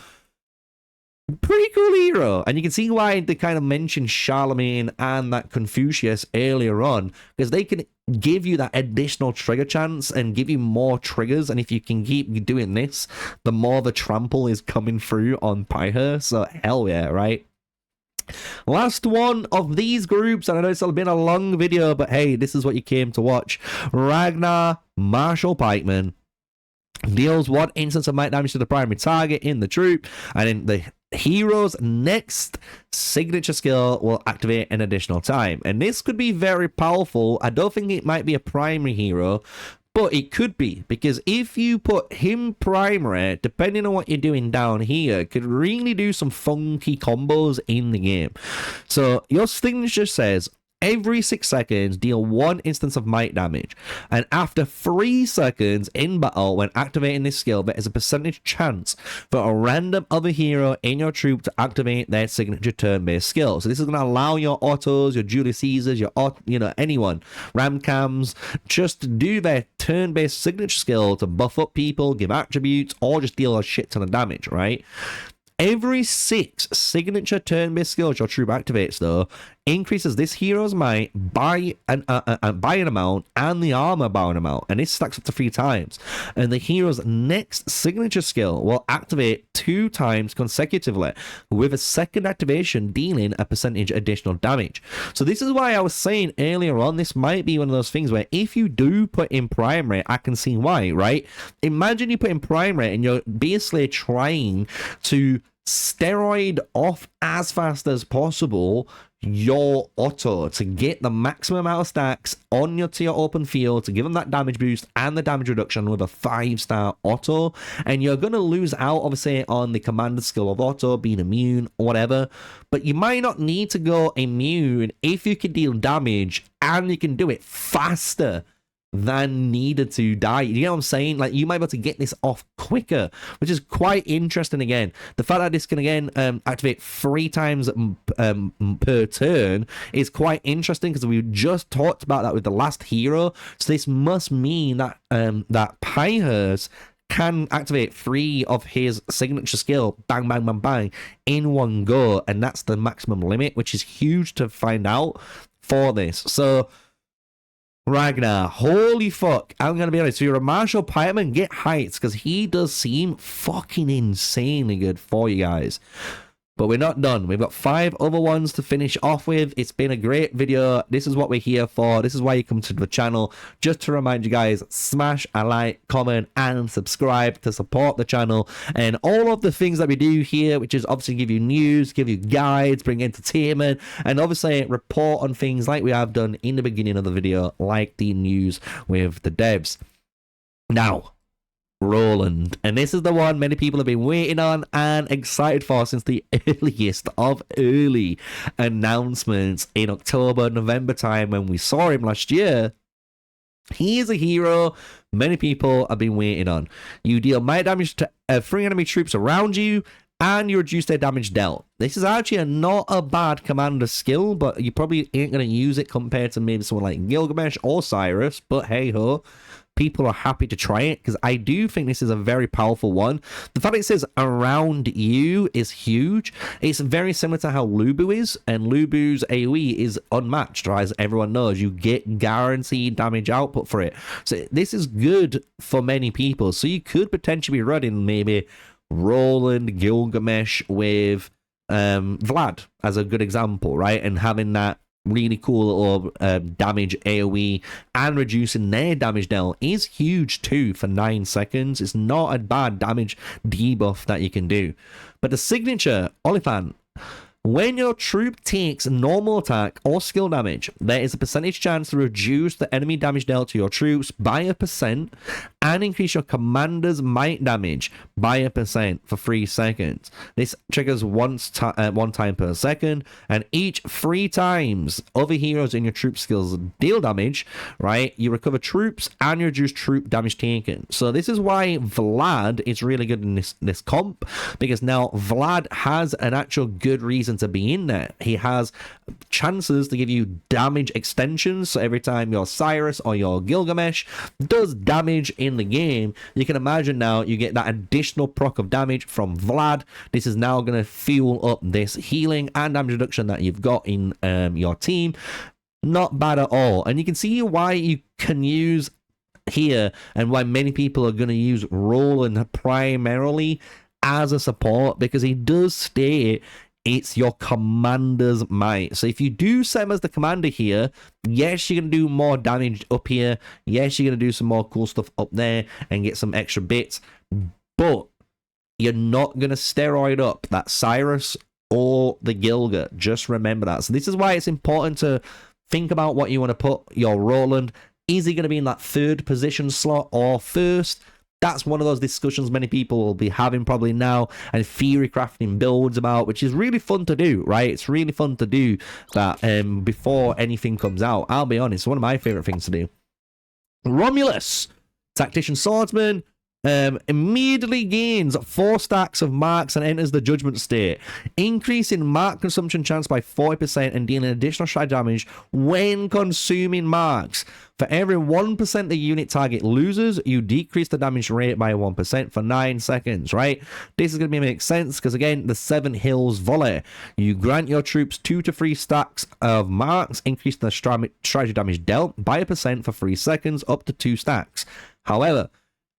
pretty cool hero. And you can see why they kind of mentioned Charlemagne and that Confucius earlier on, because they can give you that additional trigger chance and give you more triggers. And if you can keep doing this, the more the trample is coming through on Pyher. So hell yeah, right? Last one of these groups, and I know it's been a long video, but hey, this is what you came to watch. Ragnar, Marshal Pikeman, deals 1 instance of might damage to the primary target in the troop, and in the hero's next signature skill will activate an additional time. And this could be very powerful. I don't think it might be a primary hero, but it could be, because if you put him primary, depending on what you're doing down here, could really do some funky combos in the game. So your signature says every 6 seconds, deal 1 instance of might damage. And after 3 seconds in battle, when activating this skill, there is a percentage chance for a random other hero in your troop to activate their signature turn-based skill. So this is going to allow your Ottos, your Julius Caesars, your, anyone, Ramcams, just to do their turn-based signature skill to buff up people, give attributes, or just deal a shit ton of damage, right? Every 6 signature turn-based skills your troop activates, though, increases this hero's might by an amount and the armor by an amount, and this stacks up to 3 times. And the hero's next signature skill will activate 2 times consecutively, with a second activation dealing a percentage additional damage. So this is why I was saying earlier on, this might be one of those things where if you do put in prime rate, I can see why, right? Imagine you put in prime rate and you're basically trying to steroid off as fast as possible your auto to get the maximum amount of stacks on your tier open field to give them that damage boost and the damage reduction with a 5-star auto, and you're going to lose out obviously on the commander skill of auto being immune or whatever, but you might not need to go immune if you can deal damage and you can do it faster than needed to die. You know what I'm saying? Like, you might be able to get this off quicker, which is quite interesting. Again, the fact that this can again activate 3 times per turn is quite interesting, because we just talked about that with the last hero. So this must mean that that Pyhers can activate 3 of his signature skill, bang, bang, bang, bang, in one go, and that's the maximum limit, which is huge to find out for this. So Ragnar, holy fuck, I'm gonna be honest, if you're a martial pikeman, get heights, because he does seem fucking insanely good for you guys. But we're not done. We've got 5 other ones to finish off with. It's been a great video. This is what we're here for. This is why you come to the channel. Just to remind you guys, smash a like, comment, and subscribe to support the channel. And all of the things that we do here, which is obviously give you news, give you guides, bring entertainment, and obviously report on things like we have done in the beginning of the video, like the news with the devs. Now, Roland, and this is the one many people have been waiting on and excited for since the earliest of early announcements in October, November time when we saw him last year. He is a hero many people have been waiting on. You deal might damage to 3 enemy troops around you, and you reduce their damage dealt. This is actually not a bad commander skill, but you probably ain't going to use it compared to maybe someone like Gilgamesh or Cyrus, but hey ho. People are happy to try it, because I do think this is a very powerful one. The fact it says around you is huge. It's very similar to how Lubu is, and Lubu's AoE is unmatched, right? As everyone knows, you get guaranteed damage output for it. So this is good for many people. So you could potentially be running maybe Roland, Gilgamesh with Vlad as a good example, right? And having that really cool little damage AoE and reducing their damage dealt is huge too for 9 seconds. It's not a bad damage debuff that you can do. But the signature Olifant, when your troop takes normal attack or skill damage, there is a percentage chance to reduce the enemy damage dealt to your troops by 1% and increase your commander's might damage by 1% for 3 seconds. This triggers one time per second, and each 3 times other heroes in your troop skills deal damage, right, you recover troops and you reduce troop damage taken. So this is why Vlad is really good in this comp, because now Vlad has an actual good reason to be in there. He has chances to give you damage extensions, so every time your Cyrus or your Gilgamesh does damage in the game, you can imagine now you get that additional proc of damage from Vlad. This is now going to fuel up this healing and damage reduction that you've got in your team. Not bad at all. And you can see why you can use here and why many people are going to use Roland primarily as a support, because he does state it's your commander's might. So if you do set him as the commander here, yes, you're going to do more damage up here. Yes, you're going to do some more cool stuff up there and get some extra bits. But you're not going to steroid up that Cyrus or the Gilga. Just remember that. So this is why it's important to think about what you want to put your Roland. Is he going to be in that 3rd position slot or 1st? That's one of those discussions many people will be having probably now and theory crafting builds about, which is really fun to do, right? It's really fun to do that before anything comes out. I'll be honest, one of my favorite things to do. Romulus, tactician swordsman, Immediately gains 4 stacks of marks and enters the judgment state, increasing mark consumption chance by 40% and dealing additional strike damage when consuming marks. For every 1% the unit target loses, you decrease the damage rate by 1% for 9 seconds, right? This is going to make sense because, again, the 7 Hills Volley. You grant your troops 2 to 3 stacks of marks, increase the strategy damage dealt by 1% for 3 seconds, up to 2 stacks. However,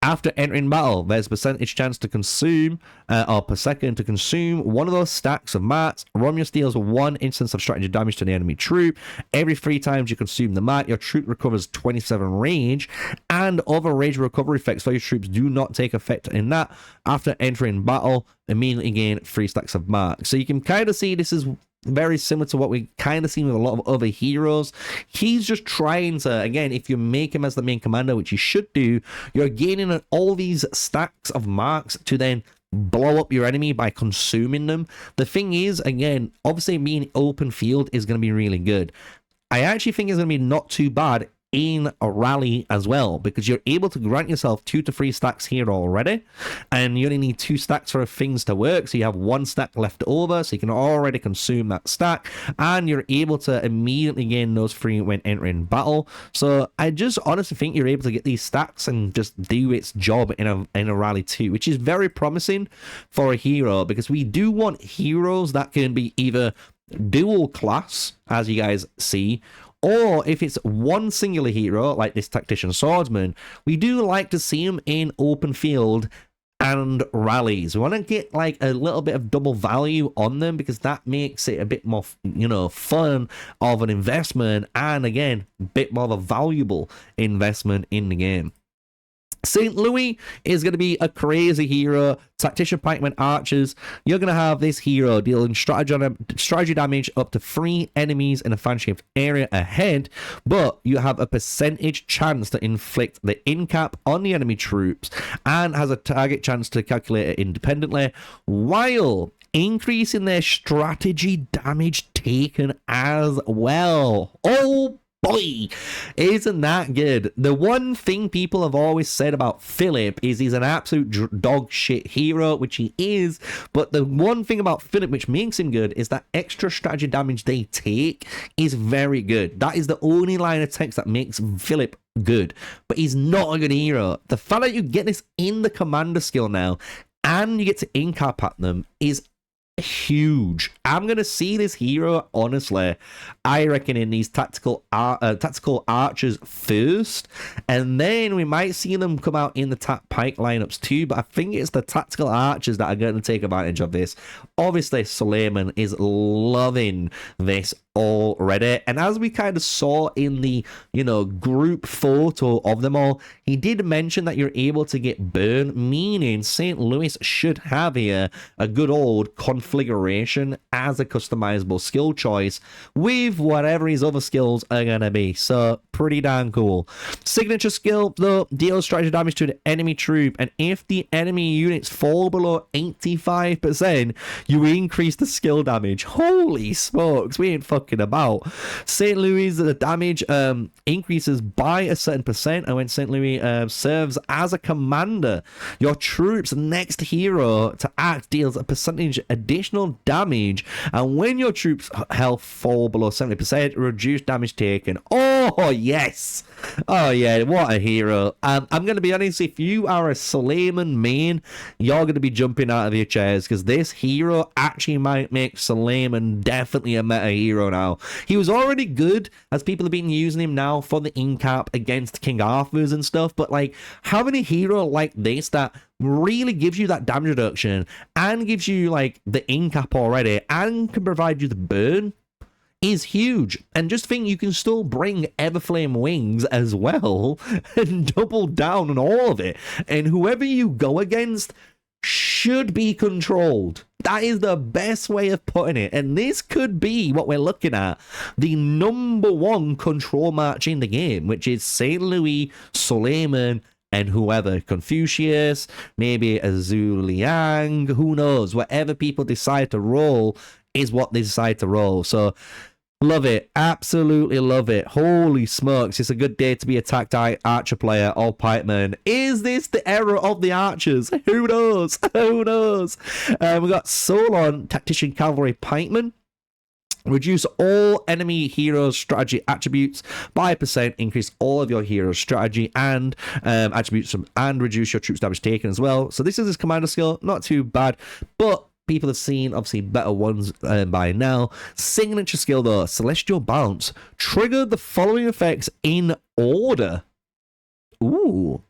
after entering battle, there's a percentage chance to consume, or per second to consume one of those stacks of marks. Romulus deals 1 instance of strategy damage to the enemy troop. Every 3 times you consume the mark, your troop recovers 27 rage, and other rage recovery effects for your troops do not take effect in that. After entering battle, immediately gain 3 stacks of marks. So you can kind of see this is very similar to what we kind of seen with a lot of other heroes. He's just trying to, again, if you make him as the main commander, which you should do, you're gaining all these stacks of marks to then blow up your enemy by consuming them. The thing is, again, obviously being open field is going to be really good. I actually think it's going to be not too bad in a rally as well, because you're able to grant yourself 2 to 3 stacks here already, and you only need 2 stacks for things to work, so you have 1 stack left over, so you can already consume that stack, and you're able to immediately gain those 3 when entering battle. So I just honestly think you're able to get these stacks and just do its job in a rally too, which is very promising for a hero, because we do want heroes that can be either dual class, as you guys see, or if it's one singular hero, like this Tactician Swordsman, we do like to see him in open field and rallies. We want to get like a little bit of double value on them, because that makes it a bit more, you know, fun of an investment, and again, a bit more of a valuable investment in the game. St. Louis is going to be a crazy hero. Tactician Pikeman Archers. You're going to have this hero dealing strategy damage up to 3 enemies in a fan-shaped area ahead, but you have a percentage chance to inflict the in-cap on the enemy troops, and has a target chance to calculate it independently, while increasing their strategy damage taken as well. Oh boy, isn't that good? The one thing people have always said about Philip is he's an absolute dog shit hero, which he is, but the one thing about Philip which makes him good is that extra strategy damage they take is very good. That is the only line of text that makes Philip good, but he's not a good hero. The fact that you get this in the commander skill now, and you get to in-cap at them, is huge. I'm gonna see this hero, honestly, I reckon, in these tactical archers first, and then we might see them come out in the pike lineups too, but I think it's the tactical archers that are going to take advantage of this. Obviously Solomon is loving this already, and as we kind of saw in the, you know, group photo of them all, he did mention that you're able to get burn, meaning St. Louis should have here a good old configuration as a customizable skill choice with whatever his other skills are gonna be. So pretty darn cool. Signature skill though, deals strategy damage to the enemy troop, and if the enemy units fall below 85%, you increase the skill damage. Holy smokes, we ain't fucking about. St. Louis, the damage increases by a certain percent, and when St. Louis serves as a commander, your troop's next hero to act deals a percentage additional damage, and when your troops' health fall below 70%, reduce damage taken. Oh yes, oh yeah, what a hero. I'm gonna be honest, if you are a Solomon main, you're gonna be jumping out of your chairs, because this hero actually might make Solomon definitely a meta hero now. He was already good, as people have been using him now for the in-cap against King Arthur's and stuff, but like having a hero like this that really gives you that damage reduction and gives you like the in-cap already and can provide you the burn is huge. And just think, you can still bring Everflame Wings as well and double down on all of it, and whoever you go against should be controlled. That is the best way of putting it, and this could be what we're looking at, the #1 control match in the game, which is St. Louis, Solomon, and whoever, Confucius, maybe a Zhu Liang, who knows, whatever people decide to roll is what they decide to roll. So Love it. Absolutely love it. Holy smokes. It's a good day to be a tactile archer player or pikeman. Is this the era of the archers? Who knows? Who knows? We got Solon, tactician cavalry pikeman. Reduce all enemy heroes' strategy attributes by 1%. Increase all of your heroes' strategy and attributes and reduce your troops' damage taken as well. So this is his commander skill. Not too bad, but people have seen obviously better ones by now. Signature skill though, Celestial Bounce. Trigger the following effects in order. Ooh.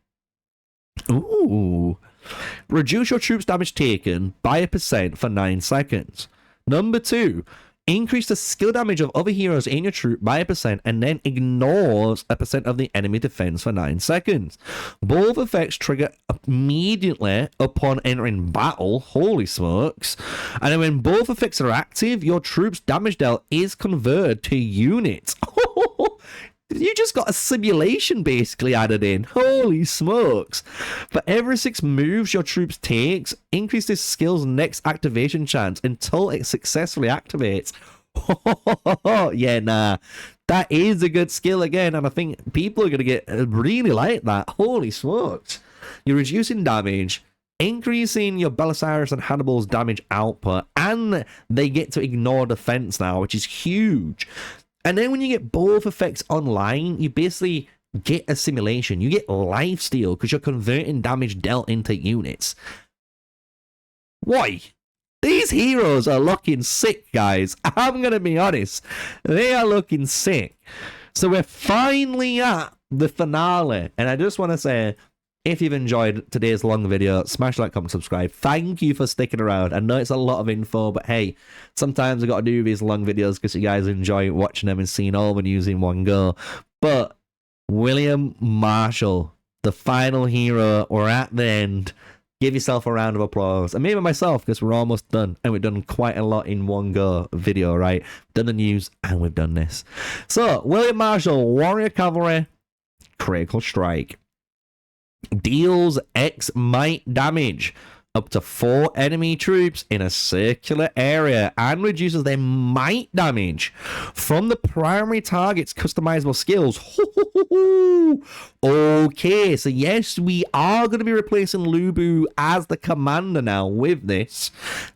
Ooh. Reduce your troops' damage taken by 1% for 9 seconds. Number 2. Increase the skill damage of other heroes in your troop by 1% and then ignores 1% of the enemy defense for 9 seconds. Both effects trigger immediately upon entering battle. Holy smokes. And then when both effects are active, your troop's damage dealt is converted to units. You just got a simulation basically added in. Holy smokes. For every 6 moves your troops takes, increase this skill's next activation chance until it successfully activates. Yeah, nah. That is a good skill again, and I think people are going to get really like that. Holy smokes. You're reducing damage, increasing your Belisarius and Hannibal's damage output, and they get to ignore defense now, which is huge. And then when you get both effects online, you basically get a simulation. You get lifesteal because you're converting damage dealt into units. Why? These heroes are looking sick, guys. I'm going to be honest. They are looking sick. So we're finally at the finale. And I just want to say, if you've enjoyed today's long video, smash like, comment, subscribe. Thank you for sticking around. I know it's a lot of info, but hey, sometimes I got to do these long videos because you guys enjoy watching them and seeing all the news in one go. But William Marshall, the final hero, we're at the end. Give yourself a round of applause. And maybe myself, because we're almost done. And we've done quite a lot in one go video, right? We've done the news and we've done this. So, William Marshall, Warrior Cavalry, Critical Strike. Deals X might damage up to 4 enemy troops in a circular area and reduces their might damage from the primary target's customizable skills. Okay, so yes, we are going to be replacing Lubu as the commander now with this.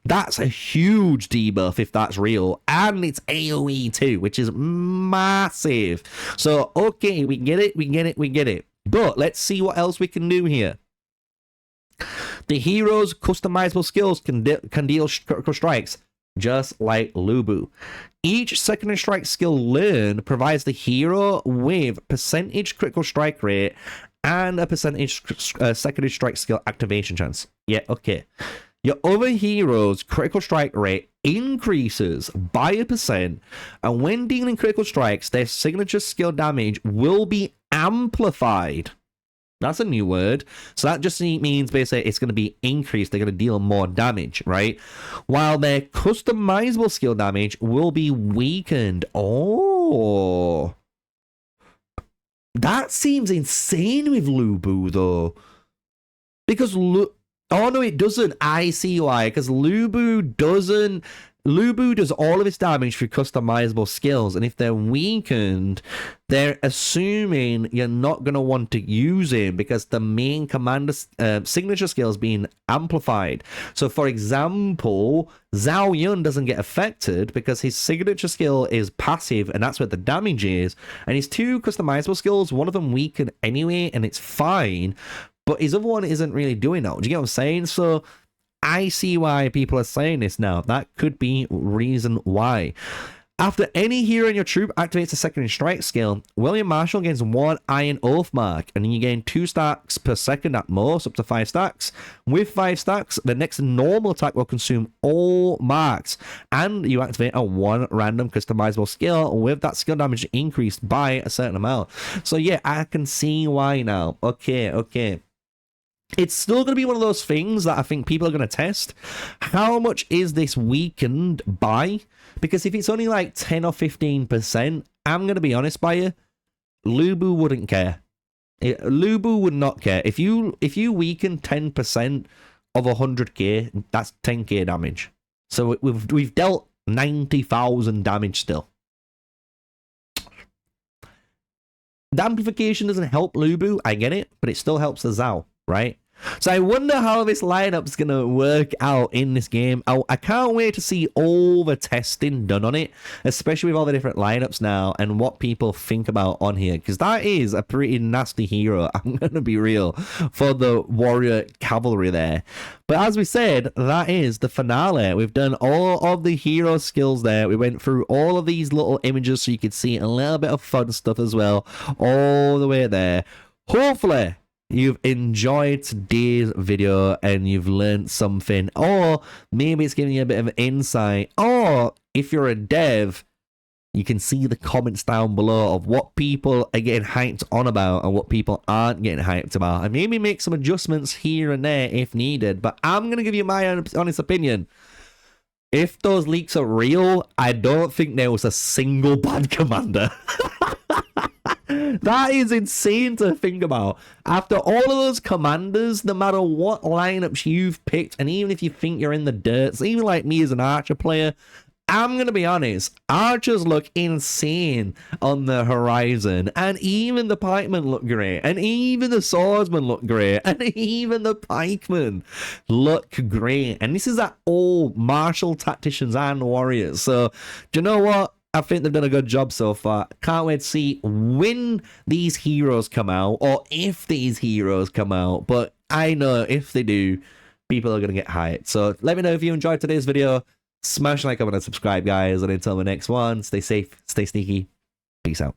That's a huge debuff if that's real, and it's AOE too, which is massive. So okay, we get it, we get it, we get it. But let's see what else we can do here. The hero's customizable skills can deal critical strikes, just like Lubu. Each secondary strike skill learned provides the hero with percentage critical strike rate and a percentage secondary strike skill activation chance. Yeah, okay. Your other hero's critical strike rate increases by 1%, and when dealing critical strikes, their signature skill damage will be amplified. That's a new word. So that just means basically it's going to be increased. They're going to deal more damage, right? While their customizable skill damage will be weakened. Oh. That seems insane with Lubu, though. Because oh, no, it doesn't. I see why. Because Lubu does all of its damage through customizable skills, and if they're weakened, they're assuming you're not going to want to use him because the main commander's signature skill is being amplified. So, for example, Zhao Yun doesn't get affected because his signature skill is passive, and that's where the damage is. And his 2 customizable skills, one of them weakened anyway, and it's fine, but his other one isn't really doing that. Do you get what I'm saying? So I see why people are saying this now. That could be reason why. After any hero in your troop activates a secondary strike skill, William Marshall gains 1 Iron Oath mark, and you gain 2 stacks per second at most, up to 5 stacks. With 5 stacks, the next normal attack will consume all marks, and you activate a 1 random customizable skill with that skill damage increased by a certain amount. So yeah, I can see why now. Okay. It's still going to be one of those things that I think people are going to test. How much is this weakened by? Because if it's only like 10 or 15%, I'm going to be honest by you, Lubu wouldn't care. Lubu would not care. If you weaken 10% of 100k, that's 10k damage. So we've dealt 90,000 damage still. The amplification doesn't help Lubu, I get it, but it still helps the Zhao, right? So I wonder how this lineup's going to work out in this game. I can't wait to see all the testing done on it, especially with all the different lineups now and what people think about on here, because that is a pretty nasty hero, I'm going to be real, for the warrior cavalry there. But as we said, that is the finale. We've done all of the hero skills there. We went through all of these little images so you could see a little bit of fun stuff as well, all the way there. Hopefully you've enjoyed today's video and you've learned something, or maybe it's giving you a bit of insight, or if you're a dev, you can see the comments down below of what people are getting hyped on about and what people aren't getting hyped about, and maybe make some adjustments here and there if needed. But I'm going to give you my honest opinion. If those leaks are real, I don't think there was a single bad commander. That is insane to think about. After all of those commanders, no matter what lineups you've picked, and even if you think you're in the dirt, even like me as an archer player, I'm going to be honest, archers look insane on the horizon, and even the pikemen look great, and even the swordsmen look great, and even the pikemen look great. And this is at all martial tacticians and warriors. So, do you know what? I think they've done a good job so far. Can't wait to see when these heroes come out, or if these heroes come out. But I know if they do, people are going to get hyped. So let me know if you enjoyed today's video. Smash like, comment, and subscribe, guys. And until the next one, stay safe, stay sneaky. Peace out.